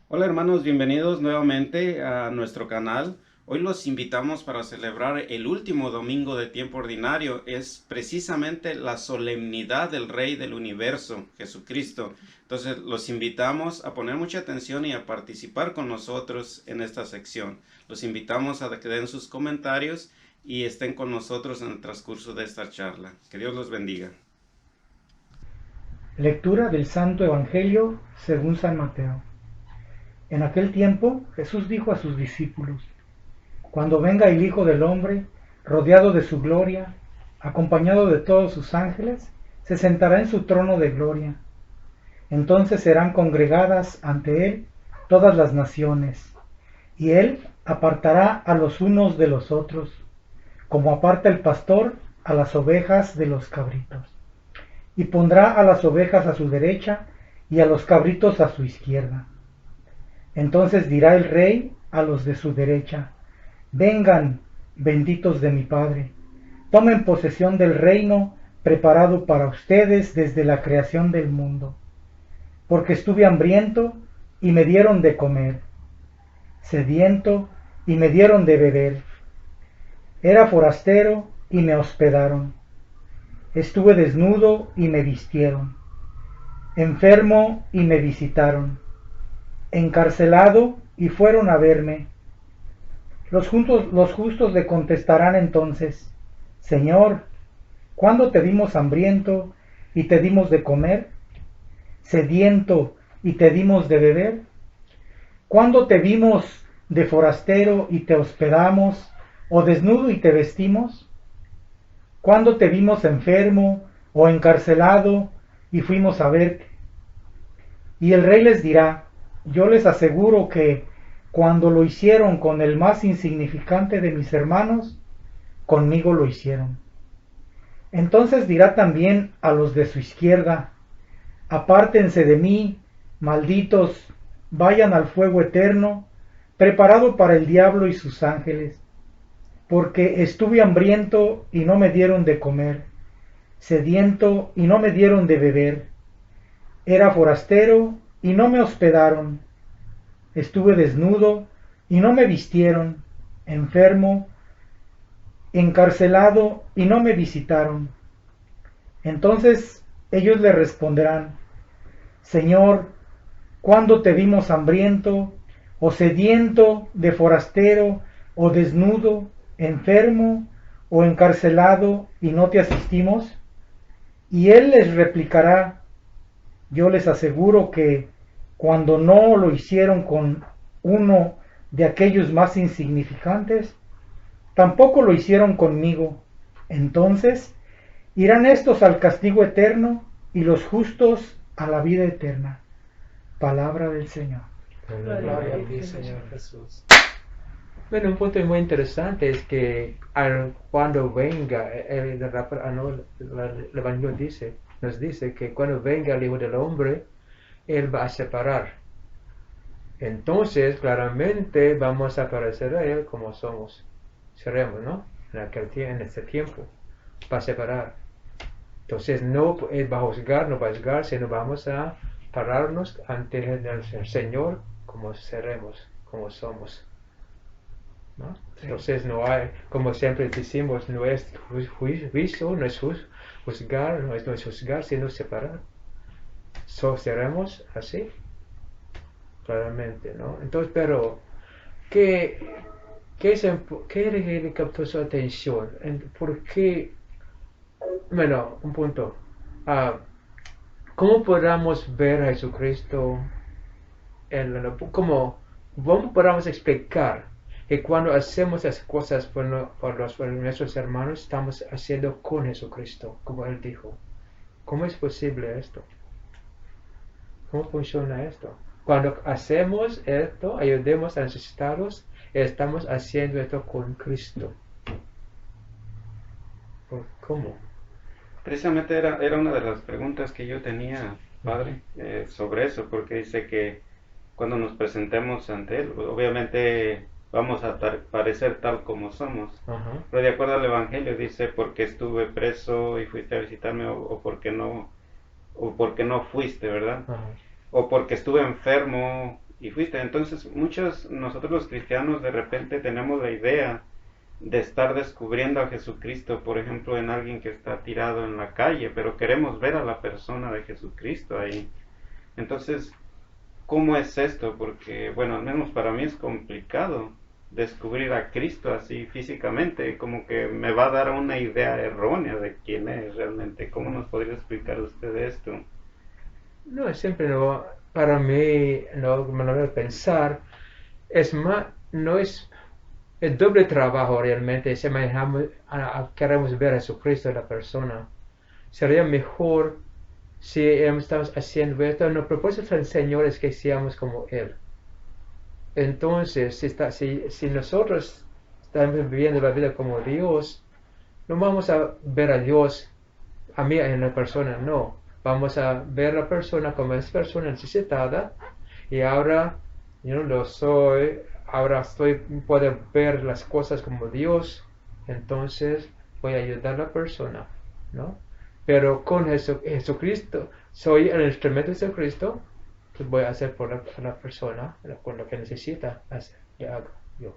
Hola hermanos, bienvenidos nuevamente a nuestro canal. Hoy los invitamos para celebrar el último domingo de tiempo ordinario. Es precisamente la solemnidad del Rey del Universo, Jesucristo. Entonces los invitamos a poner mucha atención y a participar con nosotros en esta sección. Los invitamos a que den sus comentarios y estén con nosotros en el transcurso de esta charla. Que Dios los bendiga. Lectura del Santo Evangelio según San Mateo. En aquel tiempo Jesús dijo a sus discípulos: Cuando venga el Hijo del Hombre, rodeado de su gloria, acompañado de todos sus ángeles, se sentará en su trono de gloria. Entonces serán congregadas ante él todas las naciones, y él apartará a los unos de los otros, como aparta el pastor a las ovejas de los cabritos, y pondrá a las ovejas a su derecha y a los cabritos a su izquierda. Entonces dirá el rey a los de su derecha: Vengan, benditos de mi Padre, tomen posesión del reino preparado para ustedes desde la creación del mundo. Porque estuve hambriento y me dieron de comer, sediento y me dieron de beber, era forastero y me hospedaron, estuve desnudo y me vistieron, enfermo y me visitaron, encarcelado y fueron a verme. Los justos le contestarán entonces: Señor, ¿cuándo te vimos hambriento y te dimos de comer? ¿Sediento y te dimos de beber? ¿Cuándo te vimos de forastero y te hospedamos, o desnudo y te vestimos? ¿Cuándo te vimos enfermo o encarcelado y fuimos a verte? Y el rey les dirá: Yo les aseguro que cuando lo hicieron con el más insignificante de mis hermanos, conmigo lo hicieron. Entonces dirá también a los de su izquierda: Apártense de mí, malditos, vayan al fuego eterno, preparado para el diablo y sus ángeles, porque estuve hambriento y no me dieron de comer, sediento y no me dieron de beber, era forastero y no me hospedaron, estuve desnudo y no me vistieron, enfermo, encarcelado y no me visitaron. Entonces ellos le responderán: Señor, ¿cuándo te vimos hambriento, o sediento, de forastero, o desnudo, enfermo, o encarcelado, y no te asistimos? Y él les replicará: Yo les aseguro que cuando no lo hicieron con uno de aquellos más insignificantes, tampoco lo hicieron conmigo. Entonces irán estos al castigo eterno y los justos a la vida eterna. Palabra del Señor. Gloria a ti, Señor Jesús. Bueno, un punto muy interesante es que cuando venga, el Evangelio nos dice que cuando venga el Hijo del Hombre, Él va a separar. Entonces, claramente, vamos a aparecer a Él como seremos, ¿no? En este tiempo, va a separar. Entonces, no Él va a juzgar, no va a juzgar, sino vamos a pararnos ante el Señor como seremos, como somos, ¿no? Sí. Entonces no hay, como siempre decimos, no es juicio, no es juzgar, no es juzgar, sino separar. Seremos así, claramente, ¿no? Entonces, pero, ¿qué le captó su atención? ¿Por qué? Bueno, un punto. Uh, ¿Cómo podamos ver a Jesucristo cómo podamos explicar que cuando hacemos las cosas por nuestros hermanos, estamos haciendo con Jesucristo, como Él dijo? ¿Cómo es posible esto? ¿Cómo funciona esto? Cuando hacemos esto, ayudemos a necesitados, estamos haciendo esto con Cristo. ¿Cómo? Precisamente era una de las preguntas que yo tenía, padre, sobre eso, porque dice que cuando nos presentemos ante Él, obviamente vamos a parecer tal como somos. Uh-huh. Pero de acuerdo al Evangelio dice: porque estuve preso y fuiste a visitarme, o porque no fuiste, ¿verdad? Uh-huh. O porque estuve enfermo y fuiste. Entonces, nosotros los cristianos de repente tenemos la idea de estar descubriendo a Jesucristo, por ejemplo, en alguien que está tirado en la calle, pero queremos ver a la persona de Jesucristo ahí. Entonces, ¿cómo es esto? Porque, bueno, al menos para mí es complicado descubrir a Cristo así físicamente, como que me va a dar una idea errónea de quién es realmente. ¿Cómo nos podría explicar usted esto? No, siempre no, para mí, no, manera de pensar, es más, no es el doble trabajo realmente, si queremos ver a Jesucristo en la persona. Sería mejor si estamos haciendo esto, no propósito del Señor es que seamos como Él. Entonces, si nosotros estamos viviendo la vida como Dios, no vamos a ver a Dios, a mí en la persona, no. Vamos a ver a la persona como es persona necesitada y ahora yo no lo soy, ahora puedo ver las cosas como Dios, entonces voy a ayudar a la persona, ¿no? Pero con Jesucristo, soy el instrumento de Jesucristo, pues voy a hacer por la persona con lo que necesita hacer, yo hago yo.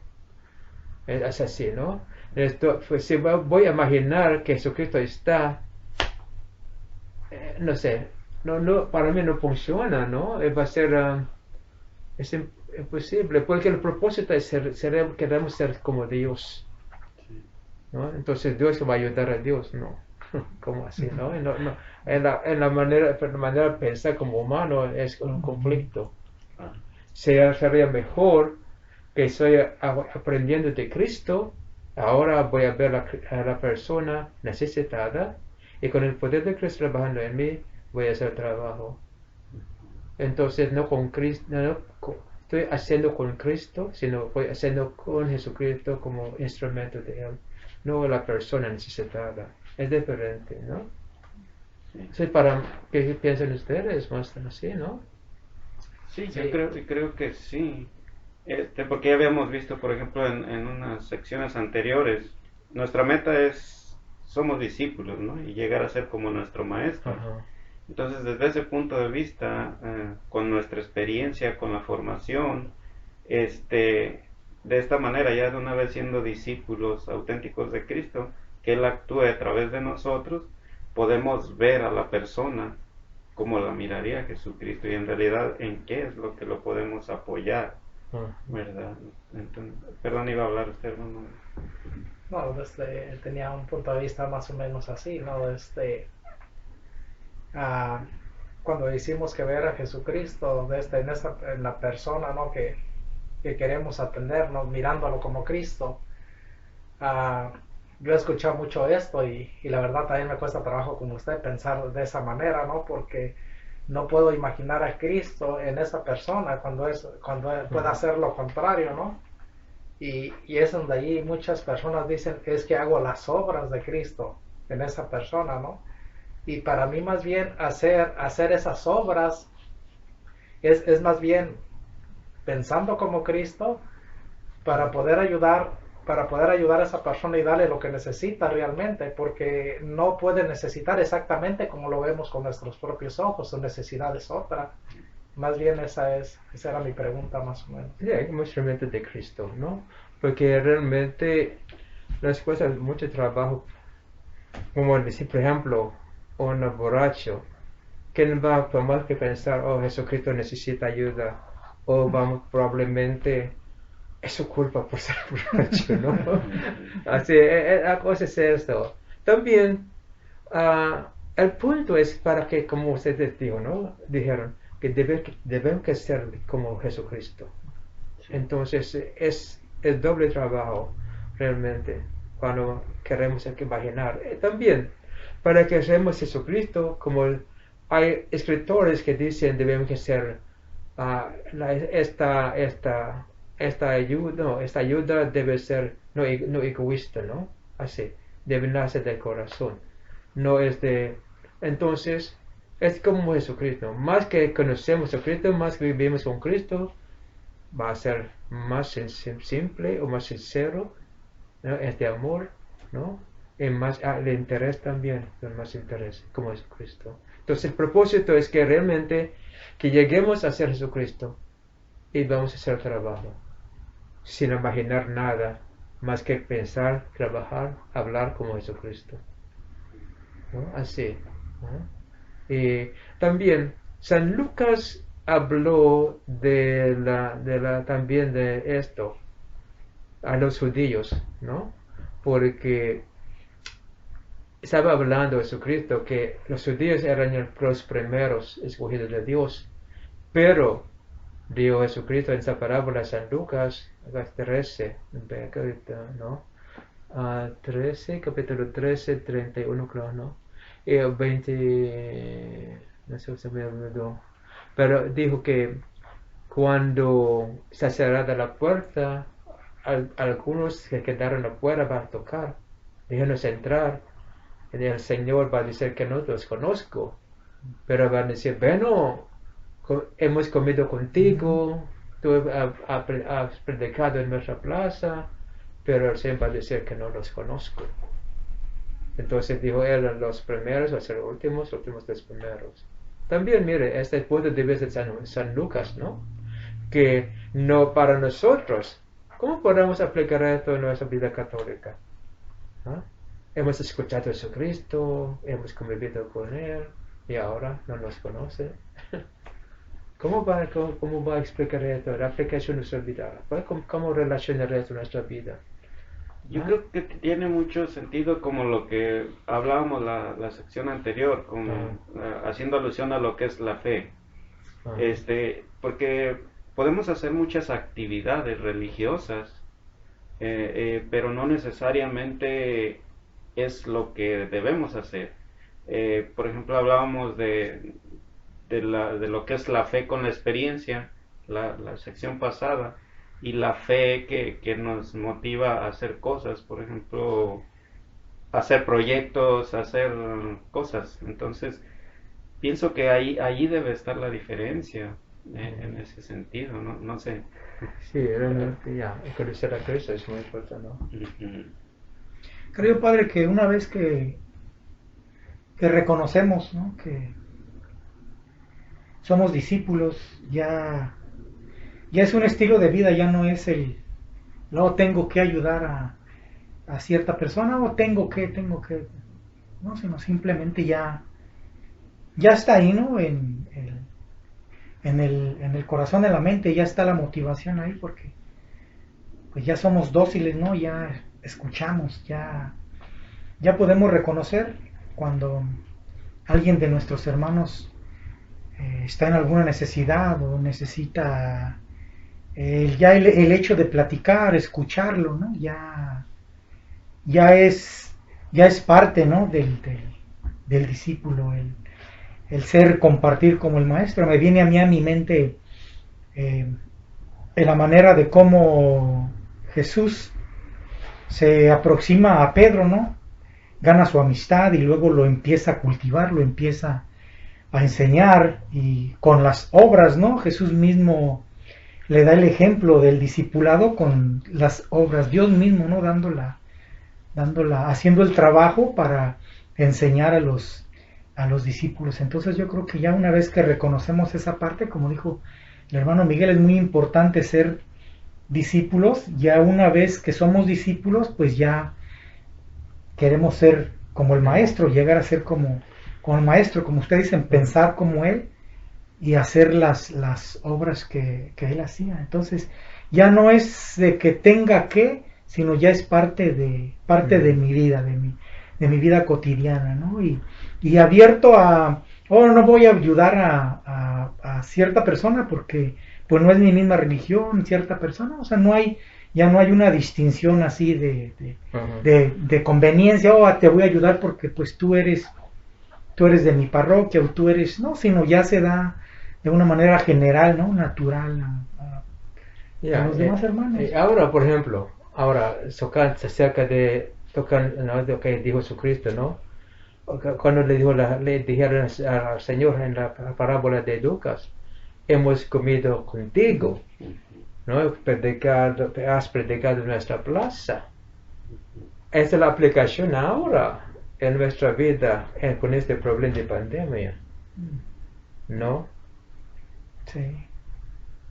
Es así, ¿no? Esto, pues, si voy a imaginar que Jesucristo está, no sé, para mí no funciona, ¿no? Va a ser, es imposible, porque el propósito es queremos ser como Dios, ¿no? Entonces Dios va a ayudar a Dios, ¿no? ¿Cómo así, no? En la manera de pensar como humano es un conflicto. Sería mejor que estoy aprendiendo de Cristo, ahora voy a ver a la persona necesitada y con el poder de Cristo trabajando en mí voy a hacer trabajo. Entonces no con Cristo, estoy haciendo con Cristo, sino voy haciendo con Jesucristo como instrumento de Él, no la persona necesitada. Es diferente, ¿no? Sí, para ¿qué piensan ustedes? Más así, ¿no? Sí, yo creo que sí. Porque ya habíamos visto, por ejemplo, en unas secciones anteriores, nuestra meta es, somos discípulos, ¿no? Y llegar a ser como nuestro maestro. Ajá. Entonces, desde ese punto de vista, con nuestra experiencia, con la formación, de esta manera, ya de una vez siendo discípulos auténticos de Cristo, que Él actúe a través de nosotros, podemos ver a la persona como la miraría Jesucristo y en realidad en qué es lo que lo podemos apoyar, ¿verdad? Entonces, perdón, iba a hablar usted, hermano. No, tenía un punto de vista más o menos así, ¿no? Cuando decimos que ver a Jesucristo en la persona, ¿no? que queremos atendernos mirándolo como Cristo. Yo he escuchado mucho esto y la verdad también me cuesta trabajo como usted pensar de esa manera, ¿no? Porque no puedo imaginar a Cristo en esa persona cuando puede hacer lo contrario, ¿no? Y es donde ahí muchas personas dicen, es que hago las obras de Cristo en esa persona, ¿no? Y para mí más bien hacer esas obras es más bien pensando como Cristo para poder ayudar a esa persona y darle lo que necesita realmente, porque no puede necesitar exactamente como lo vemos con nuestros propios ojos, su necesidad es otra. Más bien esa era mi pregunta más o menos. Sí, como instrumento de Cristo, ¿no? Porque realmente las cosas, mucho trabajo, como decir, por ejemplo, un borracho, que no va a más que pensar, oh, Jesucristo necesita ayuda, o vamos, probablemente es su culpa por ser borracho, ¿no? Así, la cosa es esto. También, el punto es para que, como ustedes dijeron, que debemos que ser como Jesucristo. Sí. Entonces, es el doble trabajo, realmente, cuando queremos imaginar. También, para que seamos Jesucristo, como hay escritores que dicen debemos que ser esta ayuda debe ser no egoísta, ¿no? Así, debe nacer del corazón. No es entonces, es como Jesucristo. Más que conocemos a Cristo, más que vivimos con Cristo, va a ser más simple o más sincero, ¿no? Este amor, ¿no? Y más el interés también, más interés, como Jesucristo. Entonces, el propósito es que realmente que lleguemos a ser Jesucristo. y vamos a hacer trabajo, sin imaginar nada, más que pensar, trabajar, hablar como Jesucristo, ¿no? Así, ¿no? Y también San Lucas habló también de esto a los judíos, ¿no? Porque estaba hablando Jesucristo que los judíos eran los primeros escogidos de Dios, pero dijo Jesucristo en esa parábola San Lucas 13, ¿no? 13, capítulo 13, 31, creo, ¿no? Y 20, no sé, se me olvidó, pero dijo que cuando se cerrada la puerta, algunos se quedaron afuera para tocar, déjanos entrar, y el Señor va a decir que no los conozco, pero van a decir, bueno, hemos comido contigo, tú has predicado en nuestra plaza, pero el Señor va a decir que no los conozco. Entonces dijo él, los primeros van a ser los últimos los primeros. También mire, este punto de vista de San Lucas, ¿no? Que no para nosotros, ¿cómo podemos aplicar esto en nuestra vida católica? ¿Ah? Hemos escuchado a Jesucristo, hemos convivido con Él, y ahora no nos conoce. ¿Cómo va a explicar esto? La aplicación de nuestra vida. ¿Cómo relacionar esto en nuestra vida? Yo creo que tiene mucho sentido como lo que hablábamos la sección anterior, como haciendo alusión a lo que es la fe. Porque podemos hacer muchas actividades religiosas, pero no necesariamente es lo que debemos hacer. Por ejemplo, hablábamos de lo que es la fe con la experiencia, la sección pasada, y la fe que nos motiva a hacer cosas, por ejemplo, hacer proyectos, hacer cosas. Entonces, pienso que ahí debe estar la diferencia en ese sentido, no sé. Sí, realmente ya, conocer a Cristo es muy importante, ¿no? Creo, Padre, que una vez que reconocemos, ¿no?, que somos discípulos, ya es un estilo de vida, ya no es no tengo que ayudar a cierta persona o tengo que, no, sino simplemente ya está ahí, ¿no? En el corazón, en la mente, ya está la motivación ahí, porque pues ya somos dóciles, ¿no? Ya escuchamos, ya podemos reconocer cuando alguien de nuestros hermanos está en alguna necesidad o necesita ya el hecho de platicar, escucharlo, ¿no? Ya es parte, ¿no?, del discípulo, el ser, compartir como el maestro. Me viene a mi mente en la manera de cómo Jesús se aproxima a Pedro, ¿no? Gana su amistad y luego lo empieza a cultivar, lo empieza a enseñar, y con las obras, ¿no? Jesús mismo le da el ejemplo del discipulado con las obras, Dios mismo, ¿no?, haciendo el trabajo para enseñar a los discípulos. Entonces yo creo que ya una vez que reconocemos esa parte, como dijo el hermano Miguel, es muy importante ser discípulos. Ya una vez que somos discípulos, pues ya queremos ser como el maestro, llegar a ser como el maestro, como ustedes dicen, pensar como él y hacer las obras que él hacía. Entonces ya no es de que tenga que, sino ya es parte de mi vida, de mi vida cotidiana, ¿no? Y abierto a, no voy a ayudar a cierta persona porque pues no es mi misma religión, cierta persona, o sea, ya no hay una distinción así de conveniencia, te voy a ayudar porque pues tú eres de mi parroquia, o tú eres, no, sino ya se da de una manera general, ¿no?, natural a los demás hermanos. Ahora, por ejemplo, acerca de ¿no?, lo que dijo Jesucristo, ¿no? Cuando le dijeron al Señor en la parábola de Lucas, hemos comido contigo, ¿no? Has predicado en nuestra plaza. Esta es la aplicación ahora en nuestra vida con este problema de pandemia, ¿no? Sí.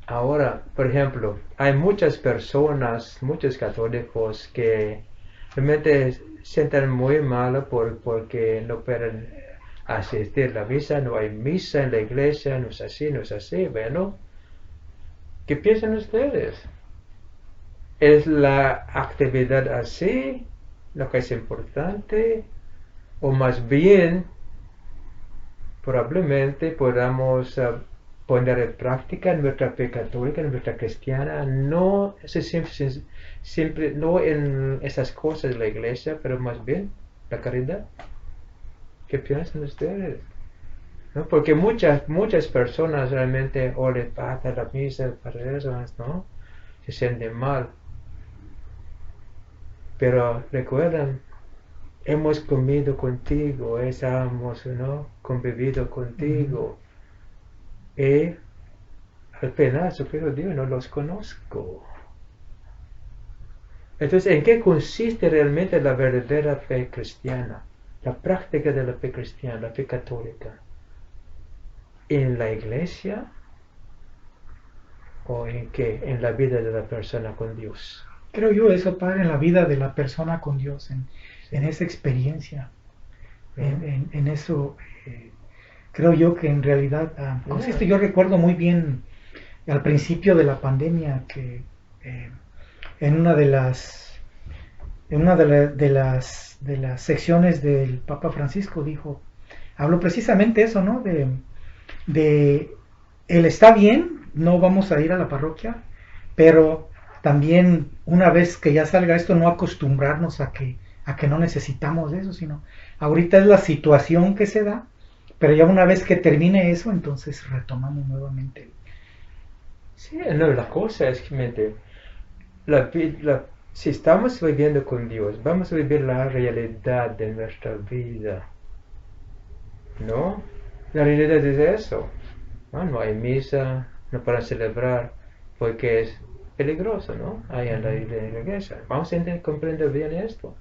Ahora, por ejemplo, hay muchas personas, muchos católicos que realmente sienten muy mal porque no pueden asistir a la misa, no hay misa en la iglesia, no es así, bueno. ¿Qué piensan ustedes? ¿Es la actividad así lo que es importante? O más bien, probablemente podamos poner en práctica nuestra fe católica, nuestra cristiana, no siempre, no en esas cosas de la iglesia, pero más bien la caridad. ¿Qué piensan ustedes? ¿No? Porque muchas personas realmente o les falta la misa para eso, ¿no? Se sienten mal. Pero recuerdan, hemos comido contigo, hemos, ¿no?, convivido contigo. Y al final, pero Dios, no los conozco. Entonces, ¿en qué consiste realmente la verdadera fe cristiana? La práctica de la fe cristiana, la fe católica. ¿En la iglesia? ¿O en qué? En la vida de la persona con Dios. Creo yo eso, Padre, en la vida de la persona con Dios, en esa experiencia, en eso, creo yo que en realidad consiste. Yo recuerdo muy bien al principio de la pandemia que en una de las secciones del Papa Francisco habló precisamente eso, ¿no? De él está bien, no vamos a ir a la parroquia, pero también una vez que ya salga esto, no acostumbrarnos a que no necesitamos de eso, sino ahorita es la situación que se da, pero ya una vez que termine eso, entonces retomamos nuevamente. Sí, no, la cosa es que si estamos viviendo con Dios, vamos a vivir la realidad de nuestra vida, ¿no? La realidad es eso. No hay misa, no para celebrar, porque es peligroso, ¿no? Ahí en la iglesia. Vamos a comprender bien esto.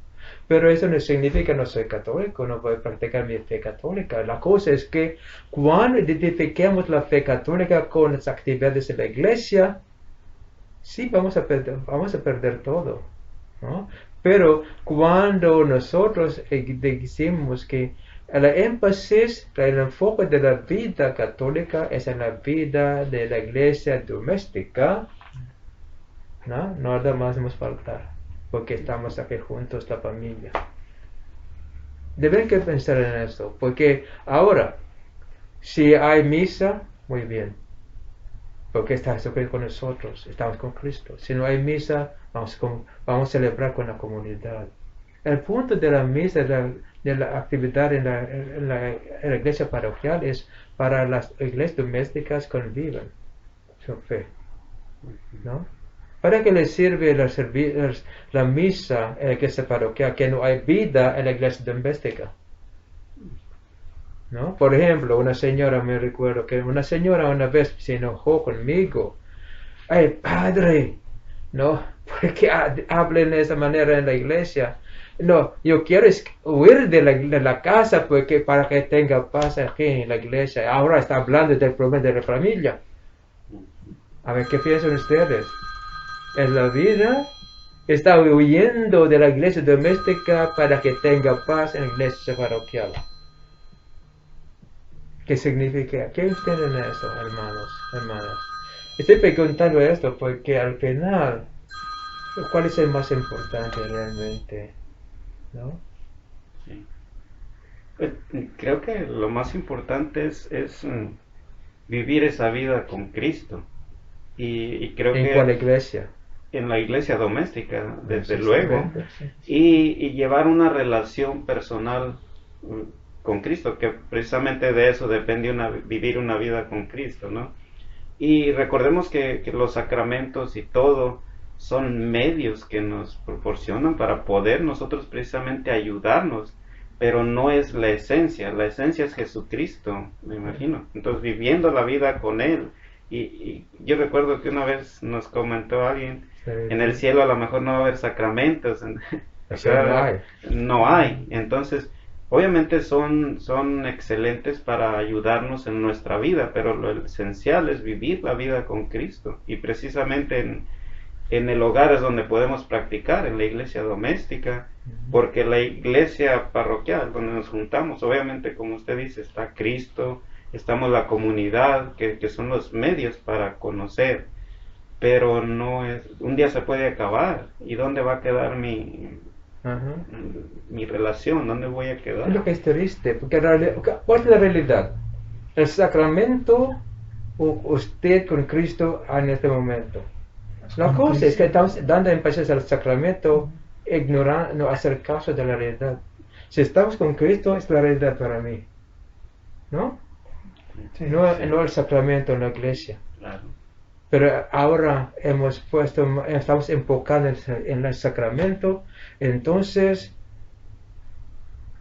Pero eso no significa que no soy católico, no voy a practicar mi fe católica. La cosa es que cuando identifiquemos la fe católica con las actividades de la iglesia, sí vamos a perder todo, ¿no? Pero cuando nosotros decimos que el énfasis, el enfoque de la vida católica es en la vida de la iglesia doméstica, ¿no? Nada más nos falta, porque estamos aquí juntos, la familia. Deben que pensar en esto, porque ahora, si hay misa, muy bien, porque está Jesucristo con nosotros, estamos con Cristo. Si no hay misa, vamos a celebrar con la comunidad. El punto de la misa, de la actividad en la iglesia parroquial es para las iglesias domésticas convivan su fe, ¿no? ¿Para qué les sirve la misa en la iglesia parroquial que no hay vida en la iglesia doméstica? ¿No? Por ejemplo, me recuerdo que una señora una vez se enojó conmigo. ¡Ay, padre! ¿No? ¿Por qué hablen de esa manera en la iglesia? No, yo quiero huir de la casa porque para que tenga paz aquí en la iglesia. Ahora está hablando del problema de la familia. A ver, ¿qué piensan ustedes? ¿Es la vida? Está huyendo de la iglesia doméstica para que tenga paz en la iglesia parroquial. ¿Qué significa? ¿Qué entienden eso, hermanas? Estoy preguntando esto porque al final, ¿cuál es el más importante realmente? ¿No? Sí. Creo que lo más importante es vivir esa vida con Cristo. Y creo ¿En que cuál iglesia? En la iglesia doméstica, desde luego, y llevar una relación personal con Cristo, que precisamente de eso depende vivir una vida con Cristo, ¿no? Y recordemos que los sacramentos y todo son medios que nos proporcionan para poder nosotros precisamente ayudarnos, pero no es la esencia es Jesucristo, me imagino. Entonces, viviendo la vida con Él, y yo recuerdo que una vez nos comentó alguien, en el cielo a lo mejor no va a haber sacramentos, No hay. no hay. Entonces, obviamente son excelentes para ayudarnos en nuestra vida, pero lo esencial es vivir la vida con Cristo. Y precisamente en el hogar es donde podemos practicar, en la iglesia doméstica, porque la iglesia parroquial, donde nos juntamos, obviamente como usted dice, está Cristo, estamos la comunidad, que son los medios para conocer, pero no es, un día se puede acabar, ¿y dónde va a quedar Ajá. mi relación? ¿Dónde voy a Es quedar? lo que es triste, porque ¿cuál es la realidad? El sacramento o usted con Cristo en este momento. La Con cosa es Cristo. que estamos dando énfasis al sacramento, ignorando, no hacer caso de la realidad. Si estamos con Cristo, es la realidad para mí. ¿No? Sí. No el sacramento en la iglesia. Claro. Pero ahora estamos enfocados en el sacramento, entonces,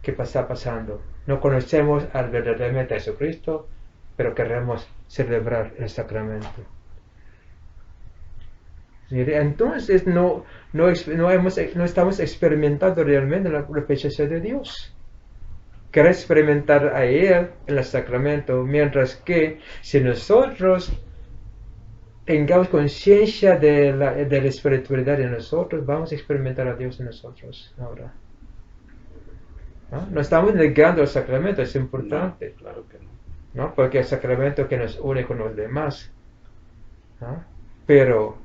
¿qué está pasando? No conocemos al verdaderamente a Jesucristo, pero queremos celebrar el sacramento. Mire, entonces no estamos experimentando realmente la presencia de Dios. Queremos experimentar a Él en el sacramento, mientras que si nosotros tengamos conciencia de la espiritualidad en nosotros, vamos a experimentar a Dios en nosotros ahora. No estamos negando el sacramento, es importante, No, claro que no. ¿no? Porque el sacramento que nos une con los demás. ¿No? Pero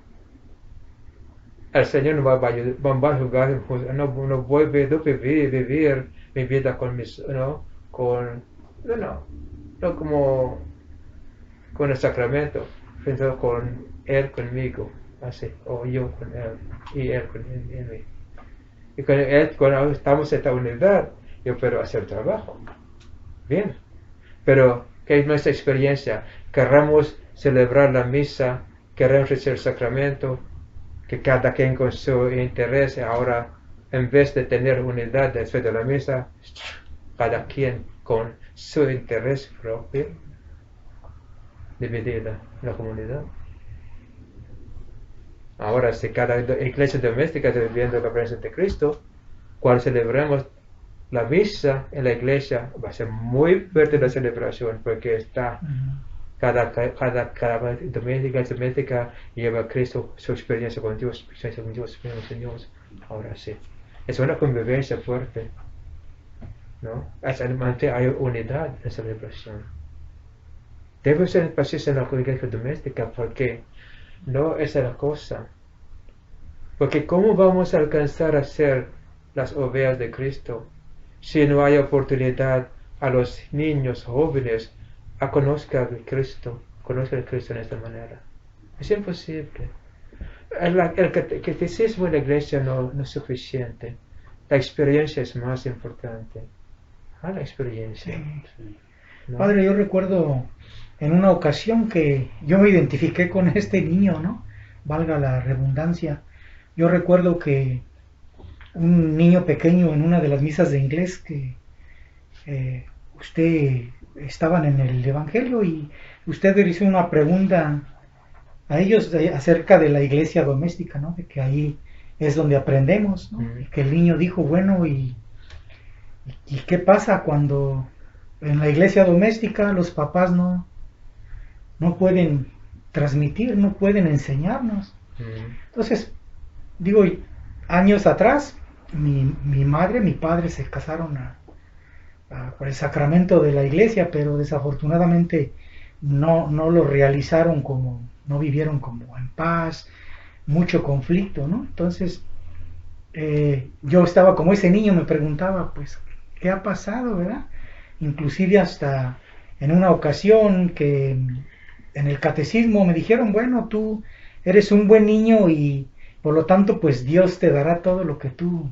el Señor no va a jugar, no vuelve a vivir mi vida con mis, no como con el sacramento, sino con Él conmigo, así, o yo con Él, y Él con mí. Y con Él, cuando estamos en esta unidad, yo puedo hacer trabajo. Bien. Pero, ¿qué es nuestra experiencia? Queremos celebrar la misa, queremos recibir el sacramento, que cada quien con su interés, ahora, en vez de tener unidad después de la misa, cada quien con su interés propio, dividida la comunidad. Ahora, si cada iglesia doméstica está viviendo la presencia de Cristo, cuando celebremos la misa en la iglesia, va a ser muy fuerte la celebración, porque está cada doméstica lleva a Cristo su experiencia con Dios, ahora sí. Es una convivencia fuerte, ¿no? Hay unidad en la celebración. Debe ser énfasis en la iglesia doméstica, porque no es la cosa. Porque ¿cómo vamos a alcanzar a ser las ovejas de Cristo si no hay oportunidad a los niños jóvenes a conozcan a Cristo en esta manera? Es imposible. El catecismo en la iglesia no es suficiente. La experiencia es más importante. La experiencia. Sí. ¿No? Padre, yo recuerdo en una ocasión que yo me identifiqué con este niño, ¿no? Valga la redundancia. Yo recuerdo que un niño pequeño en una de las misas de inglés que usted estaban en el Evangelio y usted le hizo una pregunta a ellos acerca de la iglesia doméstica, ¿no? De que ahí es donde aprendemos, ¿no? Y que el niño dijo, bueno, ¿y qué pasa cuando en la iglesia doméstica los papás no pueden transmitir, no pueden enseñarnos? Entonces, digo, años atrás, mi madre, mi padre se casaron por el sacramento de la iglesia, pero desafortunadamente no lo realizaron no vivieron como en paz, mucho conflicto, ¿no? Entonces, yo estaba como ese niño, me preguntaba, pues, ¿qué ha pasado, verdad? Inclusive hasta en una ocasión que en el catecismo me dijeron, bueno, tú eres un buen niño y por lo tanto, pues Dios te dará todo lo que tú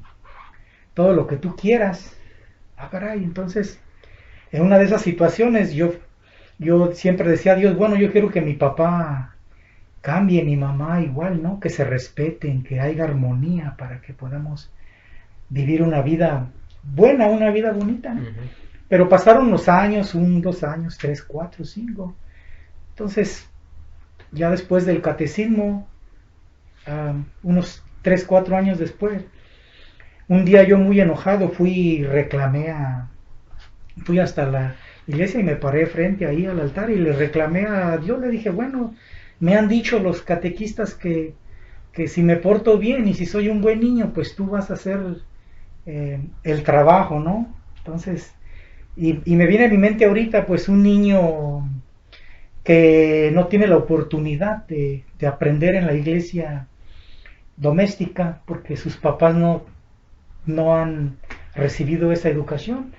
quieras. Caray, entonces, en una de esas situaciones yo siempre decía a Dios, bueno, yo quiero que mi papá cambie, mi mamá igual, ¿no? Que se respeten, que haya armonía para que podamos vivir una vida buena, una vida bonita, ¿no? Pero pasaron los años, 1, 2 años, 3, 4, 5. Entonces, ya después del catecismo, unos 3, 4 años después, un día yo muy enojado fui y reclamé a fui hasta la iglesia y me paré frente ahí al altar y le reclamé a Dios, le dije, bueno, me han dicho los catequistas que si me porto bien y si soy un buen niño, pues tú vas a hacer el trabajo, ¿no? Entonces, y me viene a mi mente ahorita, pues un niño que no tiene la oportunidad de aprender en la iglesia doméstica porque sus papás no han recibido esa educación.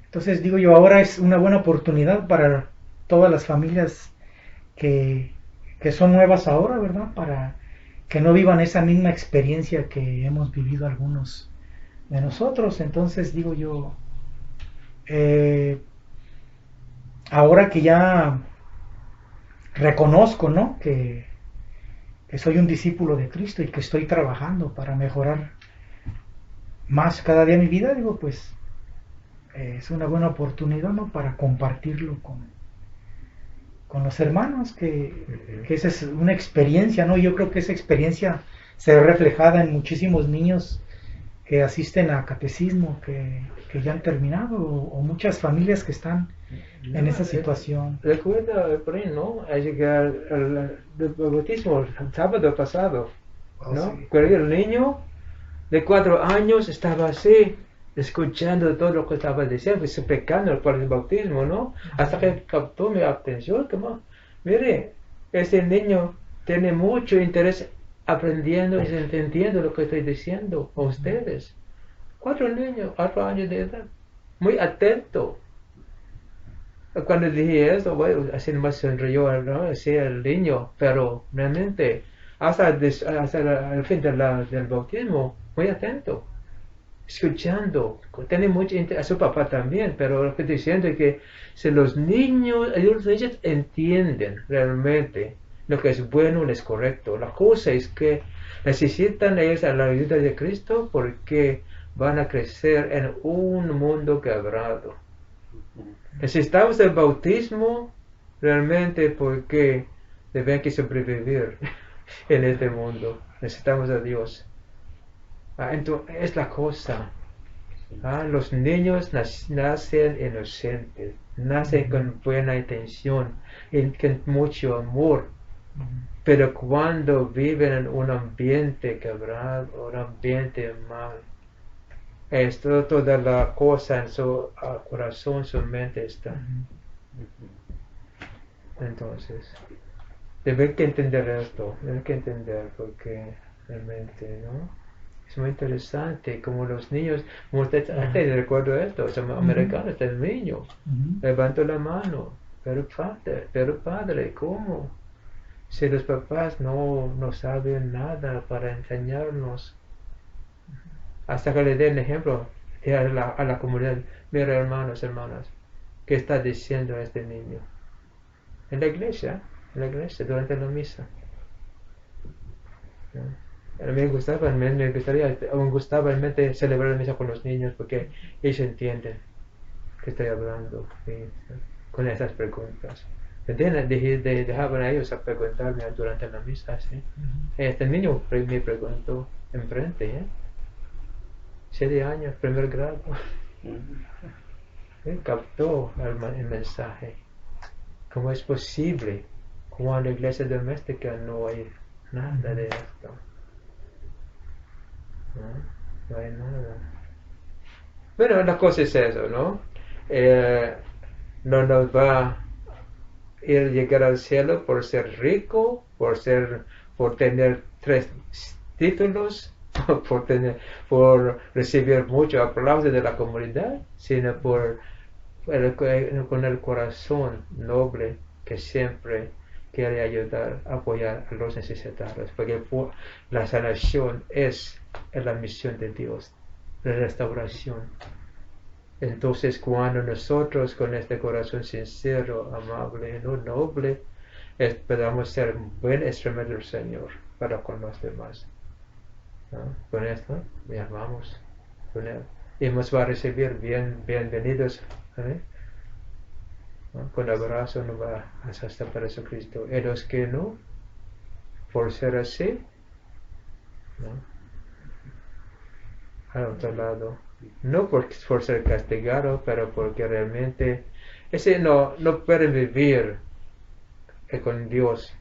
Entonces digo yo, ahora es una buena oportunidad para todas las familias que, que son nuevas ahora, ¿verdad? Para que no vivan esa misma experiencia que hemos vivido algunos de nosotros. Entonces digo yo, ahora que ya reconozco, ¿no? Que soy un discípulo de Cristo y que estoy trabajando para mejorar más cada día mi vida, digo, pues es una buena oportunidad, ¿no? Para compartirlo con los hermanos, que esa es una experiencia, ¿no? Yo creo que esa experiencia se ve reflejada en muchísimos niños que asisten a catecismo, que ya han terminado, o muchas familias que están en esa situación. Recuerda, Efraín, ¿no? Al llegar al bautismo el sábado pasado, ¿no? Sí. Cuando el niño de 4 años estaba así, escuchando todo lo que estaba diciendo, explicando por el bautismo, ¿no? Hasta que captó mi atención, como, mire, este niño tiene mucho interés aprendiendo y entendiendo lo que estoy diciendo a ustedes. 4 niños, 4 años de edad, muy atento. Cuando dije eso, bueno, así nomás sonrió, ¿no? Así el niño, pero realmente hasta el fin del bautismo, muy atento, escuchando, tiene mucho interés, a su papá también, pero lo que estoy diciendo es que si los niños, ellos entienden realmente lo que es bueno y es correcto, la cosa es que necesitan ellos a la ayuda de Cristo porque van a crecer en un mundo quebrado. Necesitamos el bautismo realmente porque deben que sobrevivir en este mundo. Necesitamos a Dios. Entonces, es la cosa. Los niños nacen inocentes, nacen con buena intención, con mucho amor. Pero cuando viven en un ambiente quebrado, un ambiente mal, esto, toda la cosa en su corazón, su mente está. Entonces, deben que entender esto, deben que entender porque realmente, ¿no? Es muy interesante como los niños, como usted, antes recuerdo esto, somos americanos, el niño, levanto la mano, pero padre, ¿cómo? Si los papás no saben nada para enseñarnos, hasta que le den ejemplo a la comunidad, mira hermanos, hermanas, ¿qué está diciendo este niño? En la iglesia, durante la misa. A mí me gustaba realmente celebrar la misa con los niños porque ellos entienden que estoy hablando con esas preguntas. Dejaban a ellos a preguntarme durante la misa, ¿sí? Este niño me preguntó enfrente, 7 años, primer grado. Él captó el mensaje. ¿Cómo es posible cuando en la iglesia doméstica no hay nada de esto? No hay nada. Bueno, la cosa es eso, ¿no? No nos va a llegar al cielo por ser rico, por tener 3 títulos, por recibir mucho aplauso de la comunidad, sino con el corazón noble que siempre quiere ayudar, apoyar a los necesitados, porque la sanación es la misión de Dios, la restauración. Entonces, cuando nosotros con este corazón sincero, amable, no noble, podamos ser un buen instrumento del Señor para con los demás. ¿No? Con esto, ya vamos con Él. Y nos va a recibir bienvenidos. ¿No? Con abrazo nos va a hasta para Jesucristo. Y los que no, por ser así, ¿no? Al otro lado. No por ser castigado, pero porque realmente ese no puede vivir con Dios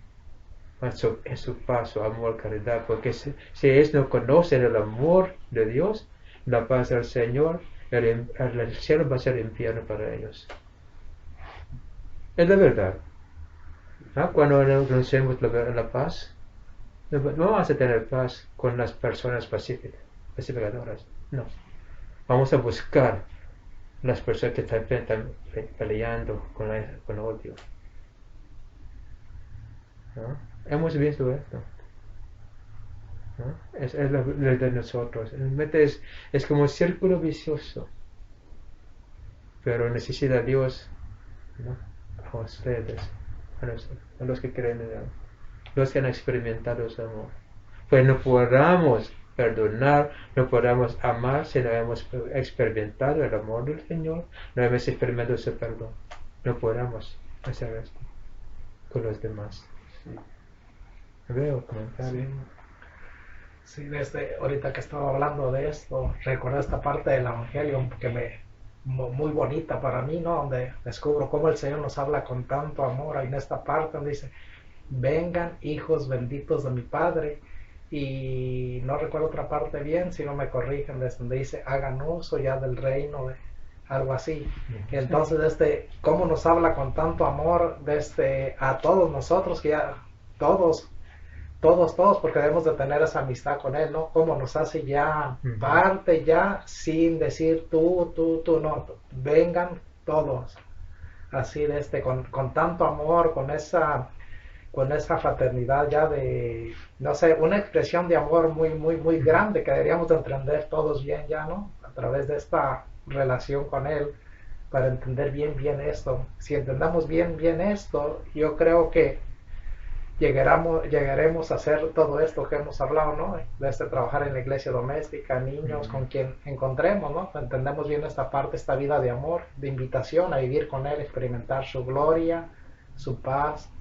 en su paz, su amor, caridad, porque si ellos no conocen el amor de Dios, la paz del Señor, el cielo va a ser infierno para ellos. Es la verdad. ¿No? Cuando conocemos la paz, no vamos a tener paz con las personas pacificadoras. No. Vamos a buscar las personas que están peleando con odio. ¿No? Hemos visto esto. ¿No? Es la de nosotros. Realmente es como un círculo vicioso. Pero necesita Dios, ¿no? A ustedes, a los que creen en Él, los que han experimentado su amor. Pues no podamos perdonar, no podamos amar si no hemos experimentado el amor del Señor, no hemos experimentado su perdón. No podamos hacer esto con los demás. Veo comentarios. Sí, desde ahorita que estaba hablando de esto, recordé esta parte del Evangelio que muy bonita para mí, ¿no? Donde descubro cómo el Señor nos habla con tanto amor. Ahí en esta parte donde dice, vengan hijos benditos de mi Padre. Y no recuerdo otra parte bien, si no me corrigen, desde donde dice, hagan uso ya del reino, de algo así. Entonces, cómo nos habla con tanto amor a todos nosotros, que ya todos, porque debemos de tener esa amistad con Él, ¿no? Cómo nos hace ya parte, ya sin decir tú, no, vengan todos, así con tanto amor, con esa fraternidad ya de, no sé, una expresión de amor muy grande que deberíamos de entender todos bien ya, ¿no? A través de esta relación con Él, para entender bien esto. Si entendamos bien esto, yo creo que llegaremos a hacer todo esto que hemos hablado, ¿no? De trabajar en la iglesia doméstica, niños, con quien encontremos, ¿no? Entendemos bien esta parte, esta vida de amor, de invitación a vivir con Él, experimentar su gloria, su paz,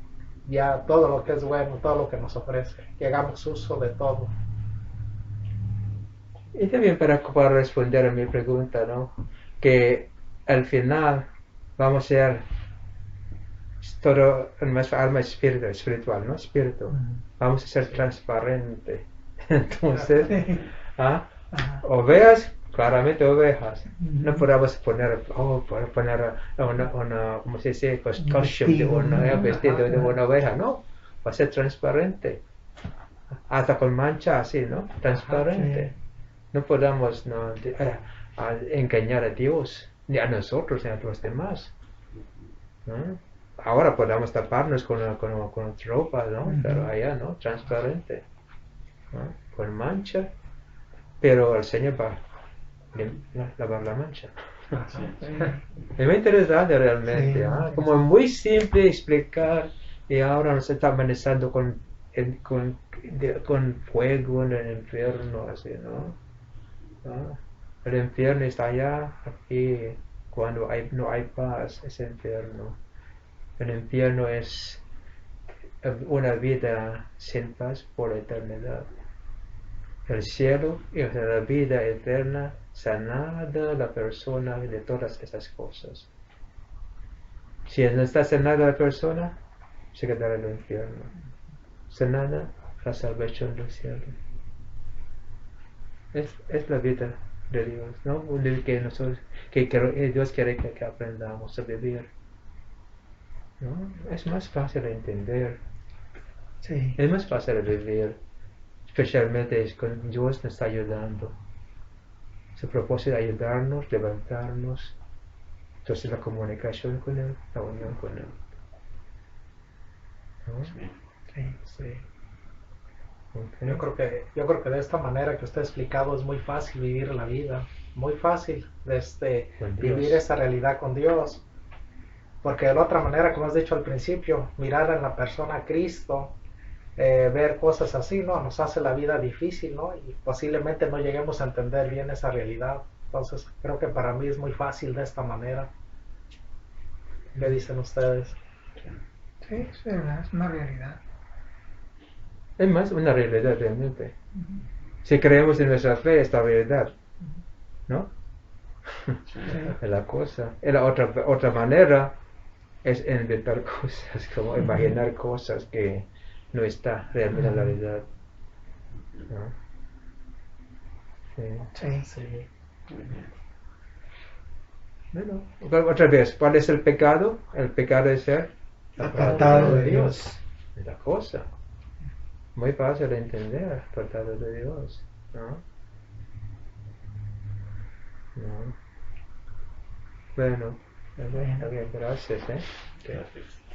ya todo lo que es bueno, todo lo que nos ofrece, que hagamos uso de todo. Y también para responder a mi pregunta, ¿no? Que al final vamos a ser todo en nuestra alma espiritual, ¿no? Espíritu. Vamos a ser transparente. Entonces, ovejas, claramente ovejas. No podemos poner una ¿cómo se dice? Costume de un vestido de una oveja, ¿no? Va a ser transparente. Hasta con mancha así, ¿no? Transparente. No podamos engañar a Dios, ni a nosotros, ni a los demás, ¿no? Ahora podemos taparnos con ropa, ¿no? Pero allá, ¿no? Transparente, ¿no? Con mancha, pero el Señor va a lavar la mancha. Es muy interesante realmente, ¿eh? Como muy simple explicar, y ahora nos está amenazando con fuego en el infierno, así, ¿no? El infierno está allá, aquí, cuando no hay paz, es infierno. El infierno es una vida sin paz por la eternidad. El cielo es la vida eterna, sanada la persona de todas estas cosas. Si no está sanada la persona, se quedará en el infierno. Sanada la salvación del cielo. Es la vida de Dios, ¿no? Que Dios quiere que aprendamos a vivir, ¿no? Es más fácil de entender. Sí. Es más fácil de vivir, especialmente cuando Dios nos está ayudando. Su propósito es ayudarnos, levantarnos. Entonces la comunicación con Él, la unión con Él, ¿no? Sí. Okay. Yo creo que de esta manera que usted ha explicado es muy fácil vivir la vida, muy fácil vivir esa realidad con Dios, porque de la otra manera, como has dicho al principio, mirar en la persona a Cristo, ver cosas así, ¿no? Nos hace la vida difícil, ¿no? Y posiblemente no lleguemos a entender bien esa realidad. Entonces creo que para mí es muy fácil de esta manera. ¿Qué dicen ustedes? Sí, es verdad, es una realidad. Es más una realidad realmente. Si creemos en nuestra fe, esta realidad, ¿no? de la cosa. Y la otra manera es inventar cosas, como imaginar cosas que no está realmente en la realidad. ¿No? Sí. Sí. Bueno, otra vez, ¿cuál es el pecado? El pecado es ser Apartado de Dios. Es la cosa. Muy fácil de entender, apartado de Dios. ¿No? No. Bueno, gracias. Gracias.